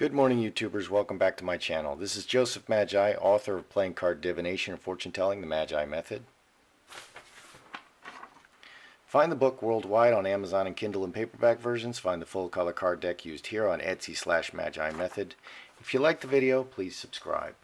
Good morning, YouTubers. Welcome back to my channel. This is Joseph Magi, author of Playing Card Divination and Fortune Telling, the Magi Method. Find the book worldwide on Amazon and Kindle and paperback versions. Find the full color card deck used here on Etsy/Magi Method. If you like the video, please subscribe.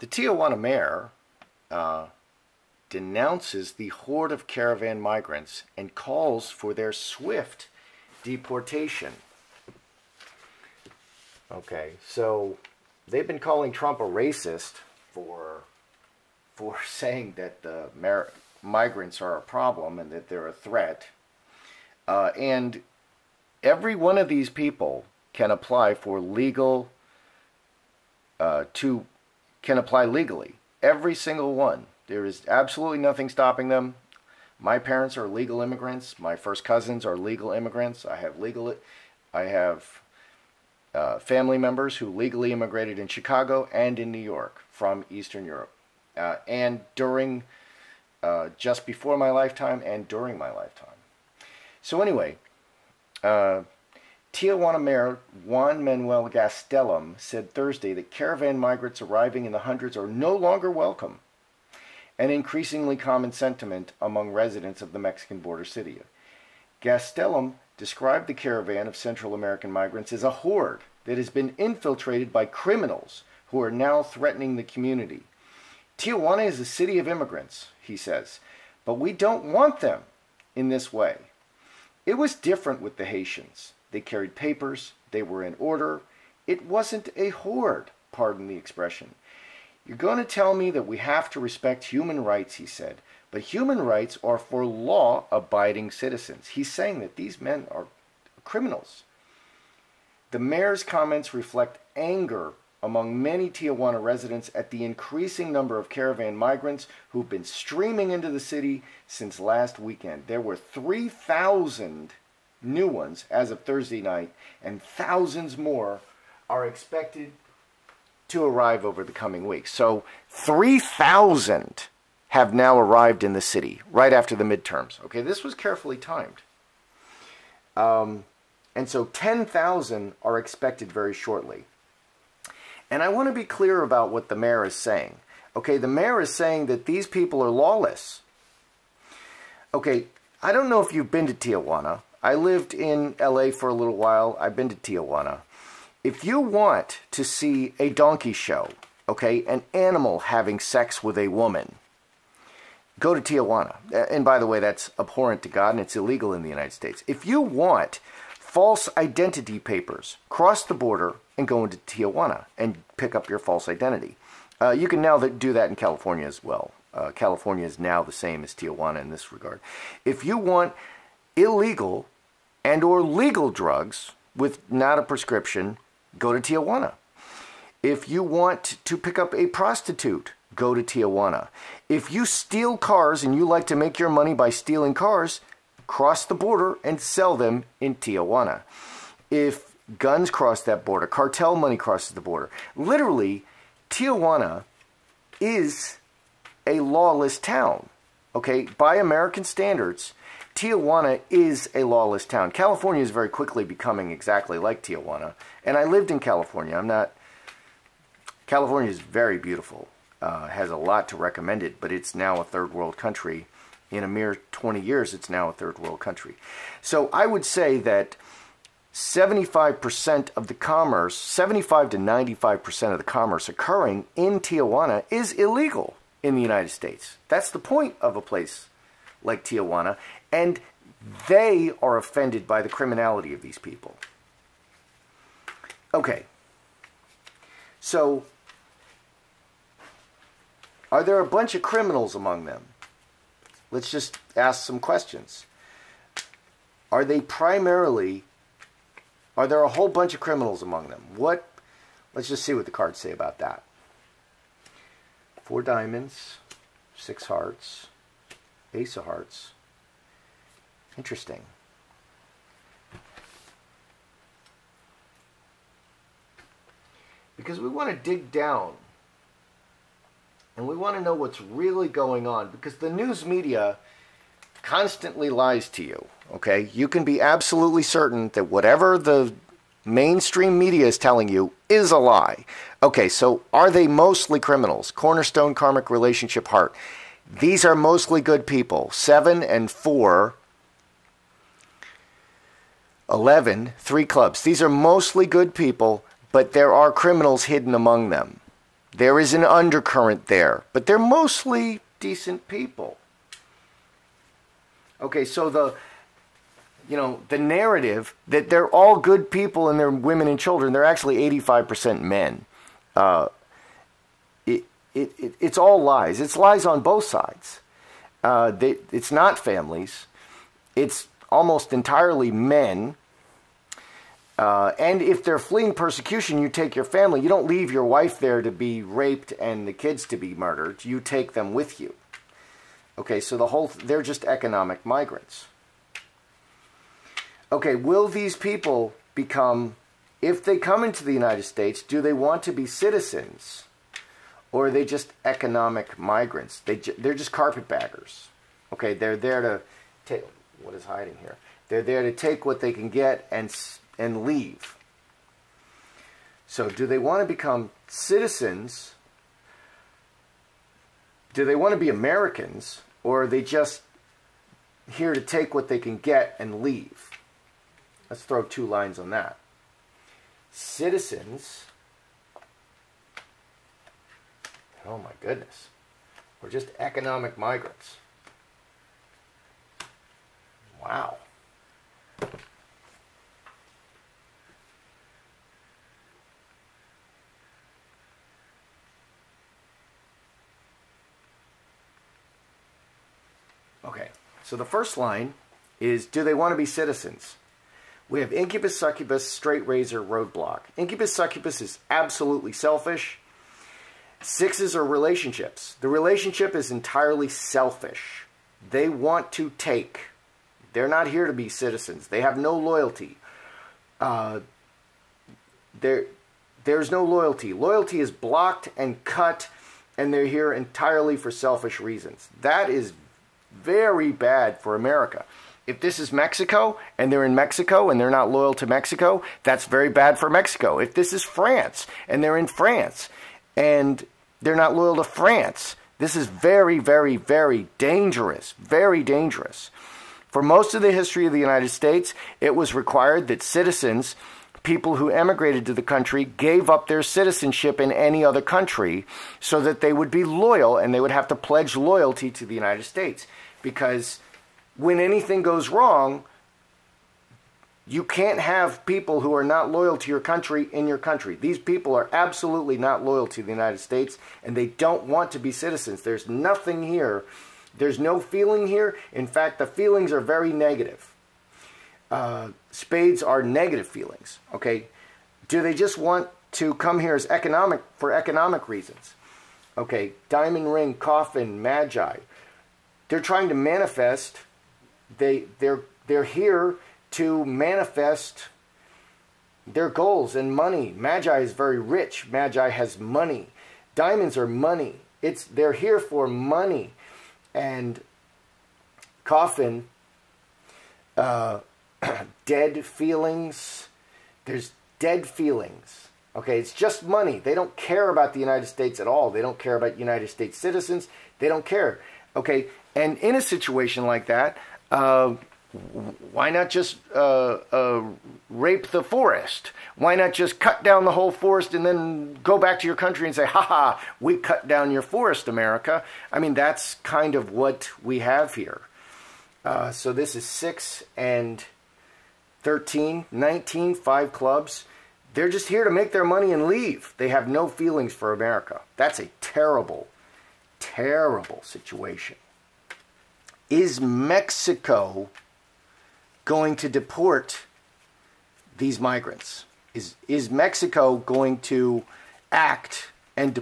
The Tijuana mayor denounces the horde of caravan migrants and calls for their swift deportation. Okay, so they've been calling Trump a racist for saying that the migrants are a problem and that they're a threat. And every one of these people can apply for legal, can apply legally. Every single one. There is absolutely nothing stopping them. My parents are legal immigrants. My first cousins are legal immigrants. I have family members who legally immigrated in Chicago and in New York from Eastern Europe. And during, just before my lifetime and during my lifetime. So anyway, Tijuana Mayor Juan Manuel Gastelum said Thursday that caravan migrants arriving in the hundreds are no longer welcome, an increasingly common sentiment among residents of the Mexican border city. Gastelum described the caravan of Central American migrants as a horde that has been infiltrated by criminals who are now threatening the community. Tijuana is a city of immigrants, he says, but we don't want them in this way. It was different with the Haitians. They carried papers, they were in order. It wasn't a horde, pardon the expression. You're going to tell me that we have to respect human rights, he said, but human rights are for law-abiding citizens. He's saying that these men are criminals. The mayor's comments reflect anger among many Tijuana residents at the increasing number of caravan migrants who've been streaming into the city since last weekend. There were 3,000 new ones as of Thursday night, and thousands more are expected to arrive over the coming weeks. So 3,000 have now arrived in the city right after the midterms. Okay, this was carefully timed. And so 10,000 are expected very shortly. And I want to be clear about what the mayor is saying. Okay, the mayor is saying that these people are lawless. Okay, I don't know if you've been to Tijuana. I lived in LA for a little while. I've been to Tijuana. If you want to see a donkey show, okay, an animal having sex with a woman, go to Tijuana. And by the way, that's abhorrent to God and it's illegal in the United States. If you want false identity papers, cross the border and go into Tijuana and pick up your false identity. You can now do that in California as well. California is now the same as Tijuana in this regard. If you want illegal and or legal drugs with not a prescription, go to Tijuana. If you want to pick up a prostitute, go to Tijuana. If you steal cars and you like to make your money by stealing cars, cross the border and sell them in Tijuana. If guns cross that border, cartel money crosses the border. Literally, Tijuana is a lawless town. Okay, by American standards, Tijuana is a lawless town. California is very quickly becoming exactly like Tijuana. And I lived in California. California is very beautiful. Has a lot to recommend it, but it's now a third world country. In a mere 20 years, it's now a third world country. So I would say that 75% of the commerce, 75 to 95% of the commerce occurring in Tijuana is illegal in the United States. That's the point of a place like Tijuana, and they are offended by the criminality of these people. Okay, so are there a bunch of criminals among them? Let's just ask some questions. Are there a whole bunch of criminals among them? Let's just see what the cards say about that. 4 diamonds, 6 hearts, Ace of hearts. Interesting. Because we want to dig down and we want to know what's really going on, because the news media constantly lies to you, okay? You can be absolutely certain that whatever the mainstream media is telling you is a lie. Okay, so are they mostly criminals? Cornerstone Karmic Relationship Heart. These are mostly good people. 7 and 4, 11, 3 clubs. These are mostly good people, but there are criminals hidden among them. There is an undercurrent there, but they're mostly decent people. Okay, so the narrative that they're all good people and they're women and children, they're actually 85% men. It's all lies. It's lies on both sides. It's not families. It's almost entirely men. And if they're fleeing persecution, you take your family. You don't leave your wife there to be raped and the kids to be murdered. You take them with you. Okay, so they're just economic migrants. Okay, will these people become, if they come into the United States, do they want to be citizens? Or are they just economic migrants? They're just carpetbaggers. Okay, they're there to take, what is hiding here? They're there to take what they can get and leave. So do they want to become citizens? Do they want to be Americans? Or are they just here to take what they can get and leave? Let's throw 2 lines on that. Citizens. Oh my goodness. We're just economic migrants. Wow. Okay, so the first line is, do they want to be citizens? We have incubus, succubus, straight razor, roadblock. Incubus, succubus is absolutely selfish. 6s are relationships. The relationship is entirely selfish. They want to take. They're not here to be citizens. They have no loyalty. There's no loyalty. Loyalty is blocked and cut, and they're here entirely for selfish reasons. That is very bad for America. If this is Mexico, and they're in Mexico, and they're not loyal to Mexico, that's very bad for Mexico. If this is France, and they're in France, and they're not loyal to France, this is very, very, very dangerous. Very dangerous. For most of the history of the United States, it was required that citizens, people who emigrated to the country, gave up their citizenship in any other country so that they would be loyal, and they would have to pledge loyalty to the United States. Because when anything goes wrong, you can't have people who are not loyal to your country in your country. These people are absolutely not loyal to the United States, and they don't want to be citizens. There's nothing here. There's no feeling here. In fact, the feelings are very negative. Spades are negative feelings. Okay, do they just want to come here as for economic reasons? Okay, diamond ring, coffin, magi. They're trying to manifest. They're here to manifest their goals and money. Magi is very rich. Magi has money. Diamonds are money. They're here for money. And coffin, dead feelings. There's dead feelings. Okay, it's just money. They don't care about the United States at all. They don't care about United States citizens. They don't care. Okay, and in a situation like that, why not just rape the forest? Why not just cut down the whole forest and then go back to your country and say, ha, we cut down your forest, America? I mean, that's kind of what we have here. So this is 6 and 13, 19, 5 clubs. They're just here to make their money and leave. They have no feelings for America. That's a terrible, terrible situation. Is Mexico going to deport these migrants? Is Mexico going to act and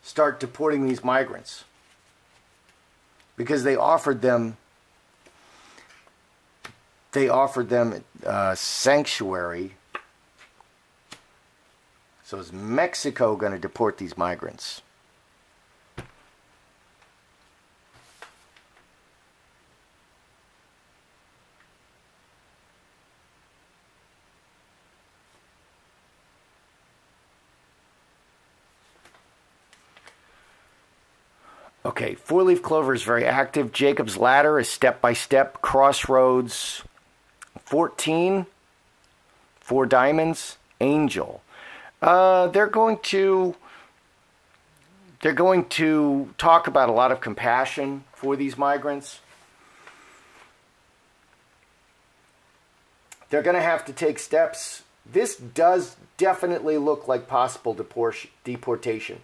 start deporting these migrants? Because they offered them sanctuary. So is Mexico going to deport these migrants? Okay, four-leaf clover is very active. Jacob's ladder is step-by-step. Crossroads 14, four diamonds, angel. They're going to talk about a lot of compassion for these migrants. They're going to have to take steps. This does definitely look like possible deportation.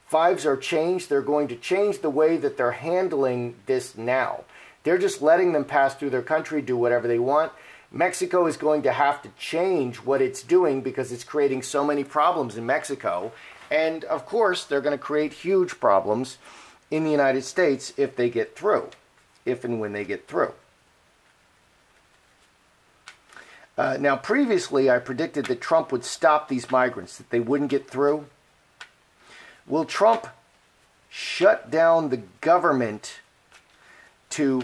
Fives are changed. They're going to change the way that they're handling this now. They're just letting them pass through their country, do whatever they want. Mexico is going to have to change what it's doing because it's creating so many problems in Mexico. And, of course, they're going to create huge problems in the United States if they get through, if and when they get through. Now, previously, I predicted that Trump would stop these migrants, that they wouldn't get through. Will Trump shut down the government to,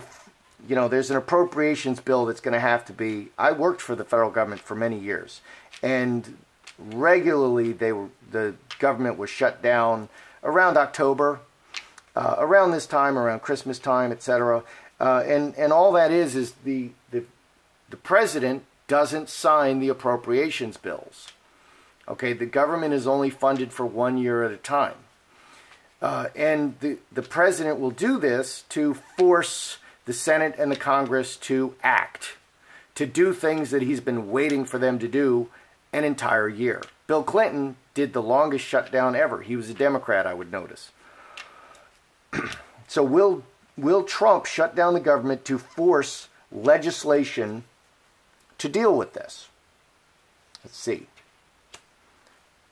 you know, there's an appropriations bill that's going to have to be, I worked for the federal government for many years, and regularly the government was shut down around October, around this time, around Christmas time, etc. And all that is the president doesn't sign the appropriations bills. Okay, the government is only funded for 1 year at a time. And the president will do this to force the Senate and the Congress to act, to do things that he's been waiting for them to do an entire year. Bill Clinton did the longest shutdown ever. He was a Democrat, I would notice. So will Trump shut down the government to force legislation to deal with this? Let's see.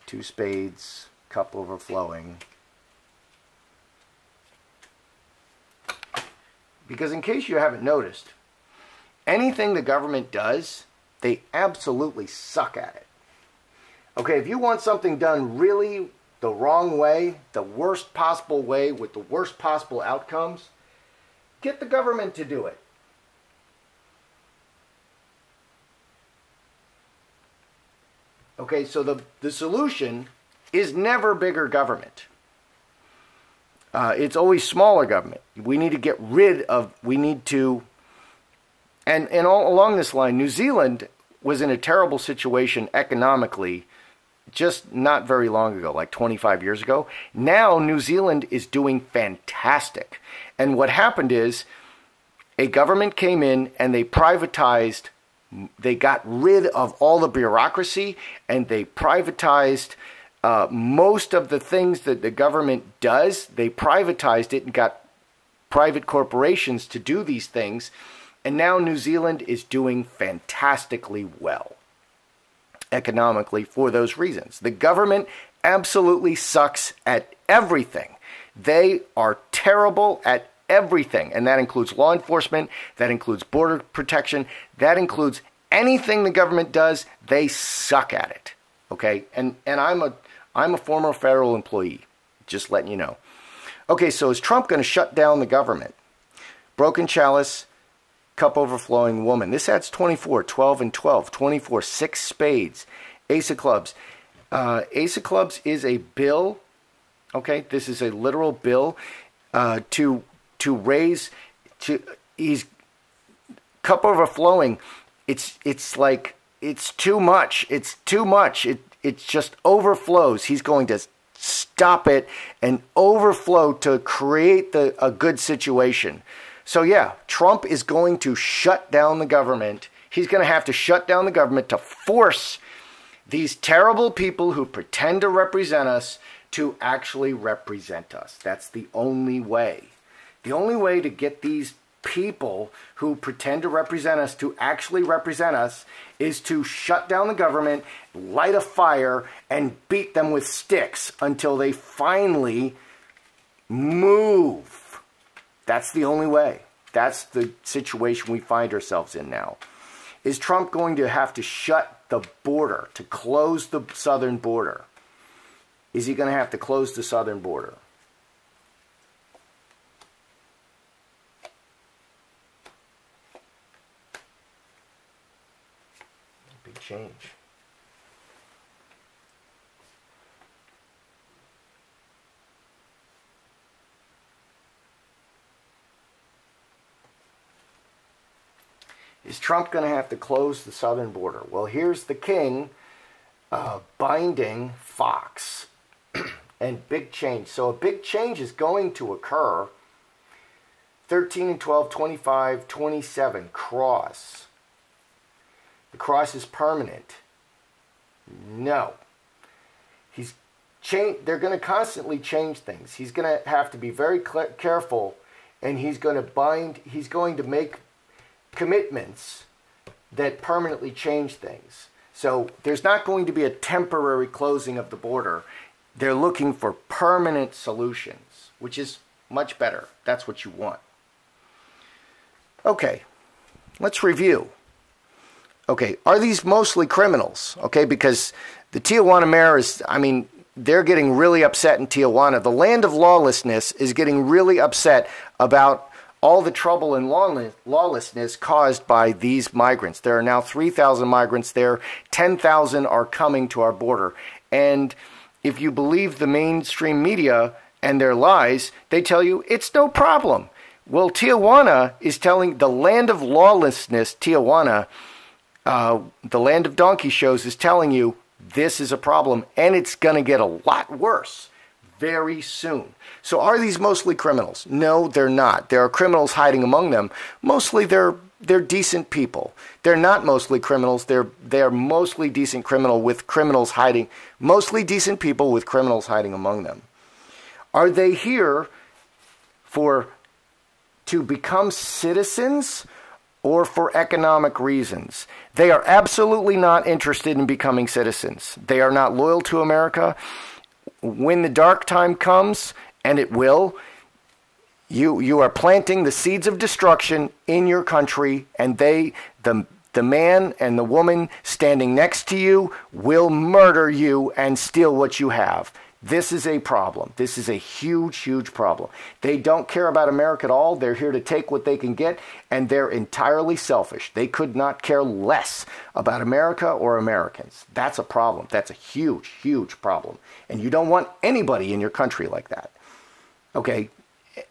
Two spades, cup overflowing. Because in case you haven't noticed, anything the government does, they absolutely suck at it. Okay, if you want something done really the wrong way, the worst possible way, with the worst possible outcomes, get the government to do it. Okay, so the solution is never bigger government. It's always smaller government. We need to get rid of, and all along this line, New Zealand was in a terrible situation economically just not very long ago, like 25 years ago. Now New Zealand is doing fantastic. And what happened is a government came in and they privatized. They got rid of all the bureaucracy and they privatized most of the things that the government does. They privatized it and got private corporations to do these things. And now New Zealand is doing fantastically well economically for those reasons. The government absolutely sucks at everything. They are terrible at everything, and that includes law enforcement, that includes border protection, that includes anything the government does. They suck at it. Okay, and I'm a former federal employee, just letting you know. Okay, so is Trump going to shut down the government? Broken chalice, cup overflowing, woman. This adds 24, 12 and 12, 24, 6 spades, ace of clubs. Ace of clubs is a bill. Okay, this is a literal bill to raise, he's cup overflowing. It's like, it's too much. It's too much. It just overflows. He's going to stop it and overflow to create a good situation. So yeah, Trump is going to shut down the government. He's going to have to shut down the government to force these terrible people who pretend to represent us to actually represent us. That's the only way. The only way to get these people who pretend to represent us to actually represent us is to shut down the government, light a fire, and beat them with sticks until they finally move. That's the only way. That's the situation we find ourselves in now. Is Trump going to have to shut the border, to close the southern border? Is he going to have to close the southern border? Big change. Is Trump going to have to close the southern border? Well, here's the king binding Fox. And big change. So a big change is going to occur. 13 and 12, 25, 27, cross. The cross is permanent. No. They're going to constantly change things. He's going to have to be very careful, and he's going to make commitments that permanently change things. So there's not going to be a temporary closing of the border. They're looking for permanent solutions, which is much better. That's what you want. Okay, let's review. Okay, are these mostly criminals? Okay, because the Tijuana mayor is, they're getting really upset in Tijuana. The land of lawlessness is getting really upset about all the trouble and lawlessness caused by these migrants. There are now 3,000 migrants there. 10,000 are coming to our border. And if you believe the mainstream media and their lies, they tell you it's no problem. Well, Tijuana is telling the land of lawlessness, Tijuana, the land of donkey shows, is telling you this is a problem, and it's going to get a lot worse very soon. So are these mostly criminals? No, they're not. There are criminals hiding among them. Mostly they're decent people. They're not mostly criminals. They're mostly decent criminal with criminals hiding. Mostly decent people with criminals hiding among them. Are they here to become citizens or for economic reasons? They are absolutely not interested in becoming citizens. They are not loyal to America. When the dark time comes, and it will, you are planting the seeds of destruction in your country, and the man and the woman standing next to you will murder you and steal what you have. This is a problem. This is a huge, huge problem. They don't care about America at all. They're here to take what they can get, and they're entirely selfish. They could not care less about America or Americans. That's a problem. That's a huge, huge problem. And you don't want anybody in your country like that. Okay?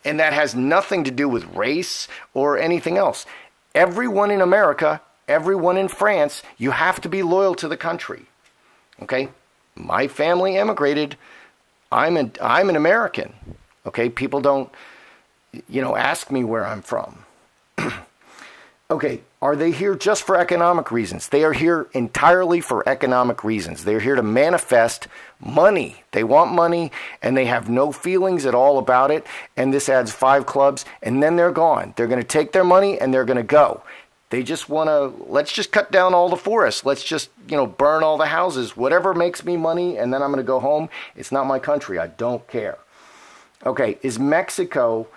And that has nothing to do with race or anything else. Everyone in America, everyone in France, you have to be loyal to the country. Okay? My family immigrated. I'm an American. Okay? People don't, ask me where I'm from. Okay, are they here just for economic reasons? They are here entirely for economic reasons. They're here to manifest money. They want money, and they have no feelings at all about it. And this adds 5 clubs, and then they're gone. They're going to take their money, and they're going to go. They just want to, let's just cut down all the forests. Let's just, burn all the houses. Whatever makes me money, and then I'm going to go home. It's not my country. I don't care. Okay, is Mexico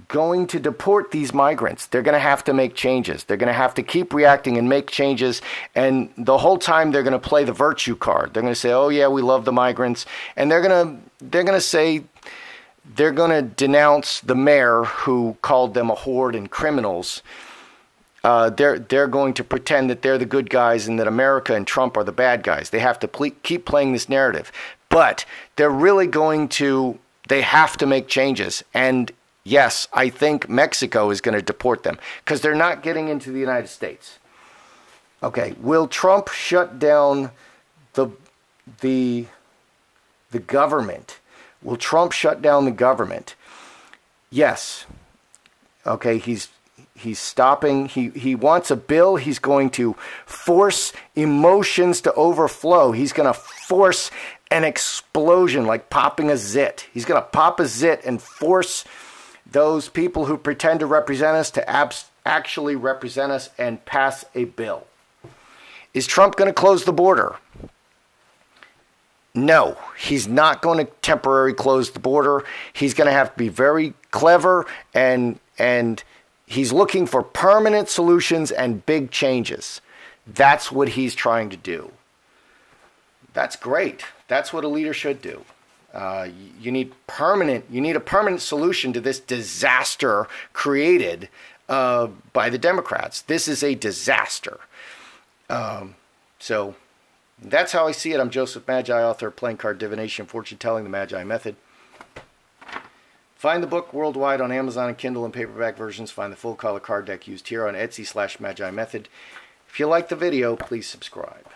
going to deport these migrants? They're going to have to make changes. They're going to have to keep reacting and make changes. And the whole time they're going to play the virtue card. They're going to say, oh yeah, we love the migrants. And they're going to say, they're going to denounce the mayor who called them a horde and criminals. They're going to pretend that they're the good guys and that America and Trump are the bad guys. They have to keep playing this narrative. But they're really they have to make changes. And yes, I think Mexico is going to deport them because they're not getting into the United States. Okay, will Trump shut down the government? Will Trump shut down the government? Yes. Okay, he's stopping. He wants a bill. He's going to force emotions to overflow. He's going to force an explosion like popping a zit. He's going to pop a zit and force those people who pretend to represent us to actually represent us and pass a bill. Is Trump going to close the border? No, he's not going to temporarily close the border. He's going to have to be very clever, and he's looking for permanent solutions and big changes. That's what he's trying to do. That's great. That's what a leader should do. You need a permanent solution to this disaster created by the Democrats. This is a disaster. So that's how I see it. I'm Joseph Magi, author of Playing Card Divination, Fortune Telling, the Magi Method. Find the book worldwide on Amazon and Kindle and paperback versions. Find the full color card deck used here on Etsy/Magi Method. If you like the video, please subscribe.